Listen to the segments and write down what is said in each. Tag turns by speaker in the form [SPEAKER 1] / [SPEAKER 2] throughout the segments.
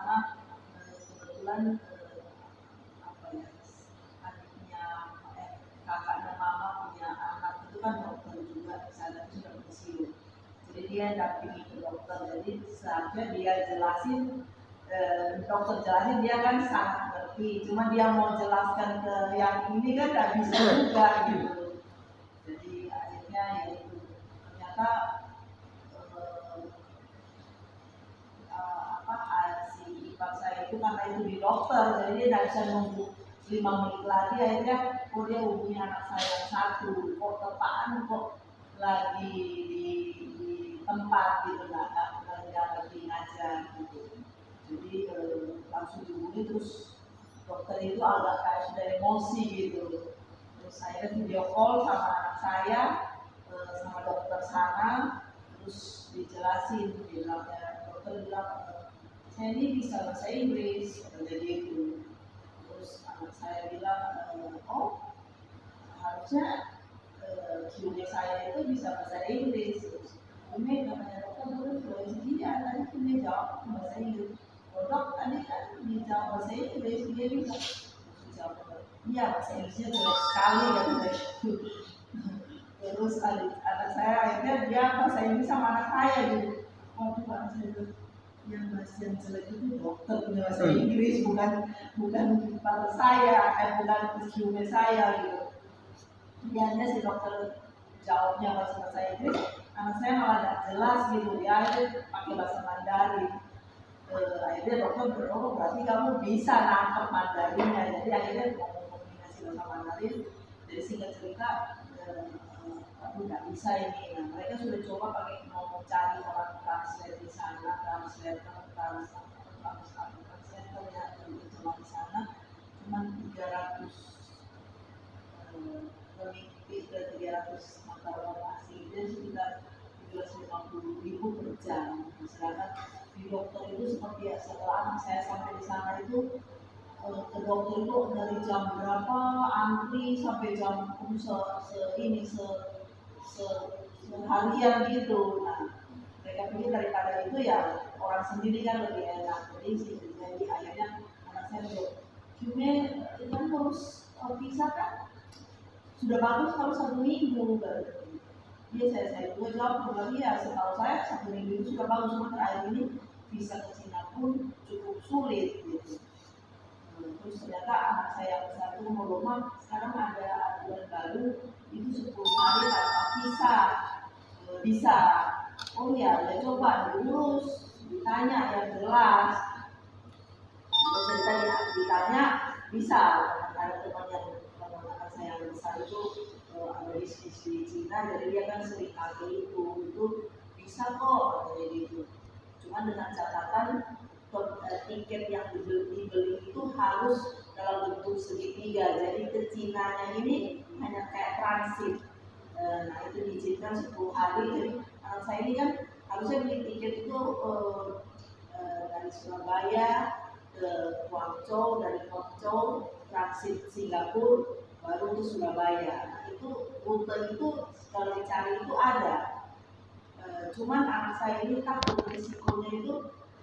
[SPEAKER 1] karena kebetulan apa ya, adiknya kakaknya mama punya anak itu kan dokter juga di sana, sudah pensiun. Jadi dia dampingi ke dokter, jadi seharusnya dia jelasin, dokter jelasin dia kan sangat ngerti, cuma dia mau jelaskan ke yang ini kan nggak bisa juga gitu. Jadi akhirnya ya itu ternyata si ipar saya itu karena itu di dokter, jadi dia nggak bisa nunggu 5 menit lagi, akhirnya dia hubungi anak saya yang satu, kok tepaan kok lagi di tempat gitu, nggak ngerti ngajar gitu. Jadi langsung dihubungi, terus dokter itu agak kayak sudah emosi gitu. Terus saya video call sama anak saya, sama dokter sana, terus dijelasin, dokter bilang saya ini bisa bahasa Inggris, katanya gitu. Terus anak saya bilang, oh harusnya QA saya itu bisa bahasa Inggris. Ini katanya dokter boleh fluensi, iya tadi dia jawab bahasa Inggris. Dok tadi kan dijawab bahasa Inggris, dia bisa jawab, iya bahasa Inggrisnya jelek sekali katanya gitu. Terus anak saya akhirnya dia bahasa Inggris sama anak saya gitu. Waktu anak saya itu yang jelek itu dokter punya bahasa Inggris, bukan pada saya, bukan QA saya gitu. Biasanya si dokter jawabnya bahasa Inggris, anak saya malah nggak jelas gitu, dia akhirnya pakai bahasa Mandarin. Akhirnya dokter berkata, berarti kamu bisa nangkep Mandarinnya. Jadi akhirnya ngomong komunikasi bahasa Mandarin. Jadi singkat cerita, aku nggak bisa ini. Nah, mereka sudah coba pakai mau cari orang translate di sana, translator ya coba di sana, cuma 300 lebih dari 300 mata uang asing, jadi sekitar 350.000 per jam. Sedangkan di dokter itu seperti ya, setelah anak saya sampai di sana itu ke dokter itu dari jam berapa antri sampai jam seharian gitu. Nah, mereka pikir daripada itu ya orang sendiri kan lebih enak. Jadi akhirnya anak saya bilang, cuma kan harus visa kan sudah bagus kalau 1 minggu kan. Dia saya juga jawab kembali, ya setahu saya 1 minggu itu sudah bagus, cuma terakhir ini visa ke Cina pun cukup sulit gitu. Terus ternyata anak saya yang besar itu mau rumah, sekarang ada aturan baru itu 10 hari tanpa visa bisa. Oh ya, dia coba diurus, ditanya yang jelas. Terus ditanya bisa, ada teman anak saya yang besar itu ada di Cina, jadi dia kan sering pakai itu bisa kok katanya gitu. Cuma dengan catatan tiket yang dibeli itu harus dalam bentuk segitiga, jadi ke Cinanya ini hanya kayak transit. Nah itu diizinkan 10 hari, jadi anak saya ini kan harusnya beli tiket itu dari Surabaya ke Guangzhou, dari Guangzhou transit Singapura baru ke Surabaya. Nah itu rute itu kalau dicari itu ada, cuman anak saya ini takut risikonya itu.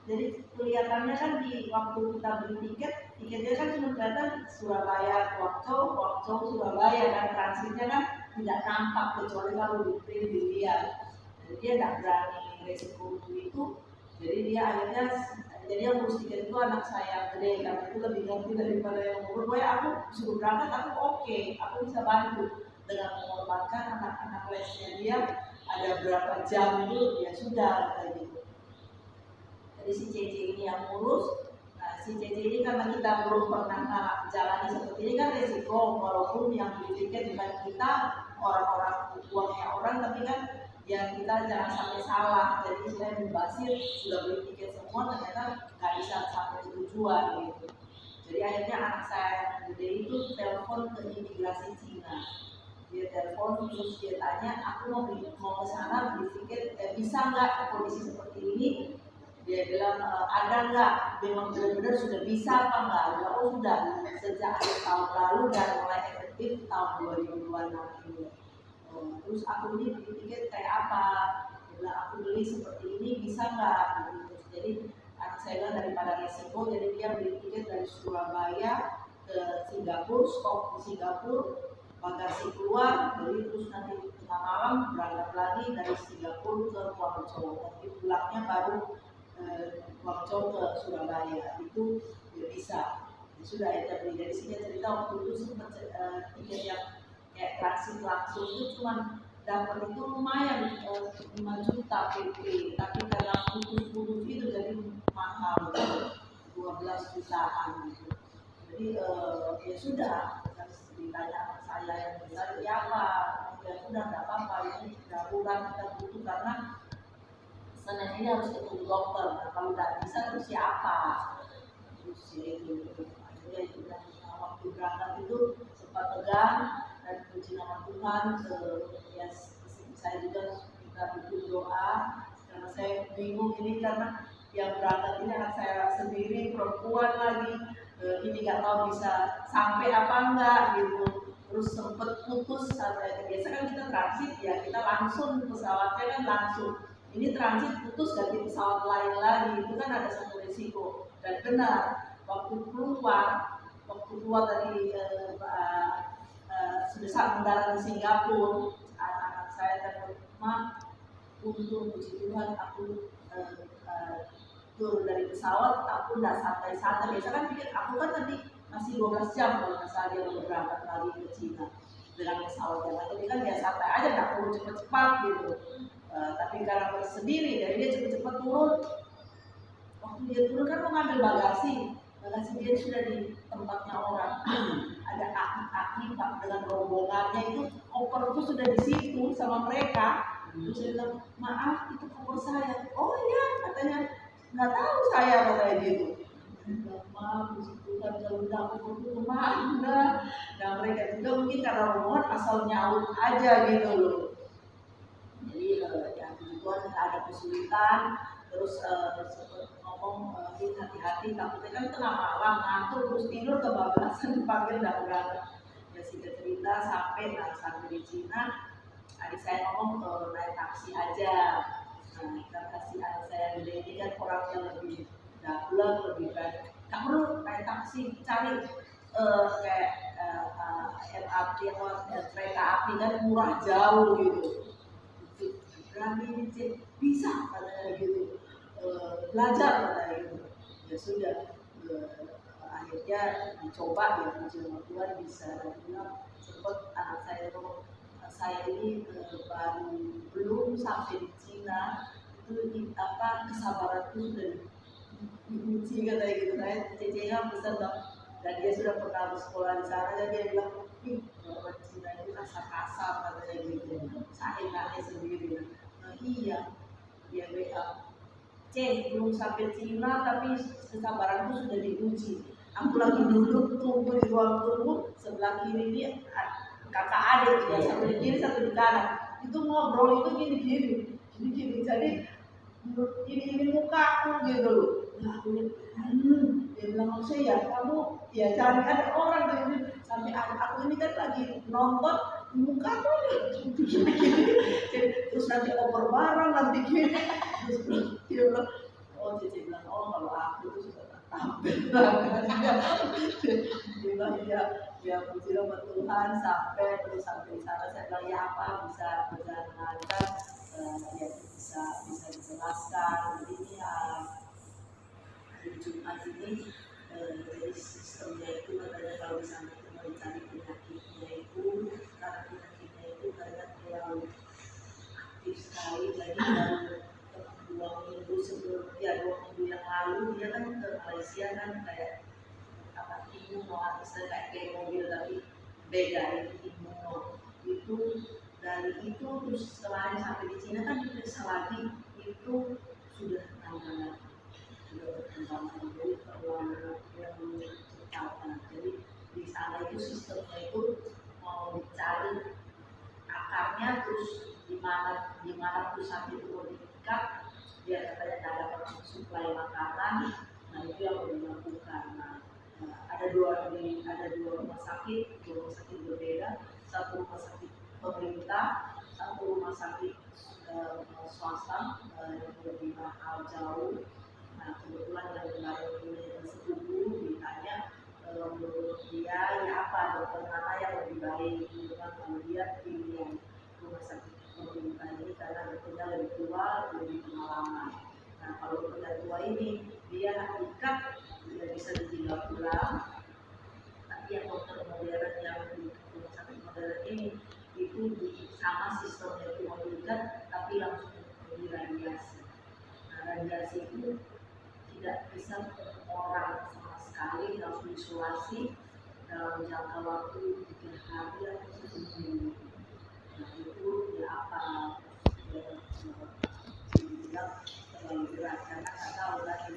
[SPEAKER 1] Jadi kelihatannya kan di waktu kita beli tiketnya kan cuma kelihatan Surabaya Guangzhou, Guangzhou Surabaya, dan transitnya kan tidak nampak kecuali kalau di print dilihat. Jadi dia tidak berani resiko itu. Jadi dia akhirnya yang ngurus tiket itu anak saya gede, karena itu lebih ngerti daripada yang umur. Gue aku suruh berangkat, aku oke, aku bisa bantu dengan mengorbankan anak-anak lesnya dia ada berapa jam itu ya sudah kayak gitu. Jadi si CC ini yang ngurus. Nah si CC ini karena kita belum pernah jalani seperti ini kan resiko, walaupun yang beli tiket bukan kita, orang-orang uangnya orang, tapi kan ya kita jangan sampai salah. Jadi saya mubasir sudah beli tiket semua, ternyata nggak bisa sampai tujuan gitu. Jadi akhirnya anak saya yang gede itu telepon ke imigrasi Cina. Dia telepon terus dia tanya, aku mau ke sana beli tiket, bisa nggak kondisi seperti ini? Dia bilang ada nggak, memang benar-benar sudah bisa apa nggak? Oh sudah, sejak akhir tahun lalu dan mulai efektif tahun 2026 ini. Terus aku beli tiket kayak apa? Dia bilang aku beli seperti ini, bisa nggak? Jadi anak saya bilang daripada resiko, jadi dia beli tiket dari Surabaya ke Singapura, stop di Singapura, bagasi keluar, jadi terus nanti tengah malam berangkat lagi dari Singapura ke Guangzhou, tapi pulangnya baru Guangzhou ke Surabaya, itu ya bisa. Ya sudah ya, jadi dari sini cerita waktu itu sempat tiket yang kayak transit langsung itu cuma dapat itu lumayan 5 juta PP, tapi karena putus-putus itu jadi mahal, 12 jutaan gitu. Jadi ya sudah, ditanya saya yang besar ya apa, ya sudah nggak apa-apa, ini darurat kita butuh karena Senin ini harus ketemu dokter, nah, kalau nggak bisa terus siapa, terus ya itu akhirnya itu waktu berangkat itu sempat tegang dan puji nama Tuhan, ya saya juga minta doa karena saya bingung ini, karena yang berangkat ini anak saya sendiri, perempuan lagi, ini nggak tahu bisa sampai apa enggak gitu, terus sempet putus sampai, biasa kan kita transit ya kita langsung pesawatnya kan langsung, ini transit putus ganti pesawat lain lagi, itu kan ada satu risiko. Dan benar waktu keluar dari sudah mendarat di Singapura, anak-anak saya telepon, "Ma, untuk puji Tuhan aku turun dari pesawat, aku nggak santai-santai." Biasa kan pikir aku kan tadi masih 12 jam kalau nggak salah dia berangkat lagi ke Cina dengan pesawat yang tapi kan dia santai aja, nggak perlu cepat-cepat gitu. Tapi karena sendiri, dari dia cepat-cepat turun. Waktu dia turun kan mau ngambil bagasi dia sudah di tempatnya orang. Ada aki-aki dengan rombongannya itu, koper itu sudah di situ sama mereka. Terus dia bilang, "Maaf, itu koper saya." "Oh iya," katanya, "nggak tahu saya," katanya gitu. Maaf, Tuhan kalau udah aku itu kemana? Nah mereka juga mungkin karena rombongan asal nyaut aja gitu loh. Jadi ya Tuhan ada kesulitan, terus ngomong hati-hati, takutnya kan tengah malam ngantuk terus tidur kebablasan dipanggil nggak berangkat. Ya singkat cerita sampai di Cina, adik saya ngomong naik taksi aja. Nah kita kasih adik saya gede ini kan orangnya lebih dablek, lebih baik. Nggak perlu naik taksi, cari kayak MRT atau kereta api kan murah jauh gitu. Berani bisa katanya gitu, belajar katanya gitu. Ya sudah, akhirnya dicoba ya puji Tuhan bisa. Dan bilang sempat anak saya ngomong, "Saya ini baru belum sampai di Cina itu kesabaranku sudah diuji," katanya gitu. Saya cecenya besar dong, dan dia sudah pernah bersekolah di sana, dan dia bilang, "Ih, orang Cina itu kasar-kasar," katanya gitu. Saya enaknya sendiri. Iya, dia WA, "C, belum sampai Cina tapi kesabaranku sudah diuji. Aku lagi duduk tunggu di ruang tunggu, sebelah kiri dia kakak adik, ya satu di kiri satu di kanan. Itu ngobrol itu gini-gini, jadi ini muka aku gitu loh." Nah aku dia bilang, "Maksudnya ya kamu ya cari ada orang gitu." Sampai aku ini kan lagi nonton, muka aku terus nanti over barang nanti gini, terus dia bilang, "Oh Cici bilang, oh kalau aku itu sudah tak tampil." Dia bilang ya puji nama Tuhan sampai di sana. Saya bilang ya apa bisa berjalan lancar, ya bisa dijelaskan. Jadi ini hari Jumat ini jadi sistemnya itu katanya kalau di sana itu mencari penyakitnya itu, karena penyakitnya itu karena terlalu aktif sekali. Jadi baru 2 minggu sebelum, ya 2 minggu yang lalu dia kan ke Malaysia kan kayak imuno, istilah kayak mobil tapi beda, itu imuno itu. Dari itu terus setelah sampai di Cina kan diperiksa lagi, itu sudah berkembang, jadi terlalu yang menciptakan. Jadi di sana itu sistemnya itu mau dicari akarnya, terus di mana perusahaan itu mau diikat biar katanya tidak dapat suplai makanan. Nah itu yang mau dilakukan. Ada dua rumah sakit berbeda, satu rumah sakit pemerintah, satu rumah sakit swasta yang lebih mahal jauh. Nah kebetulan yang kemarin punya sepupu ditanya menurut dia ya apa dokter mana yang lebih baik gitu kan, kalau dia pilih yang rumah sakit pemerintah ini karena dokternya lebih tua, lebih pengalaman. Nah kalau dokter yang tua ini dia ikat tidak bisa ditinggal pulang, tapi yang dokter modern yang di rumah sakit modern ini itu sama sistemnya itu mengikat tapi langsung di radiasi. Nah radiasi itu tidak bisa orang sama sekali, harus diisolasi dalam jangka waktu 3 hari atau 1 minggu. Nah itu ya apa ya, bilang terlalu berat karena nggak tahu lagi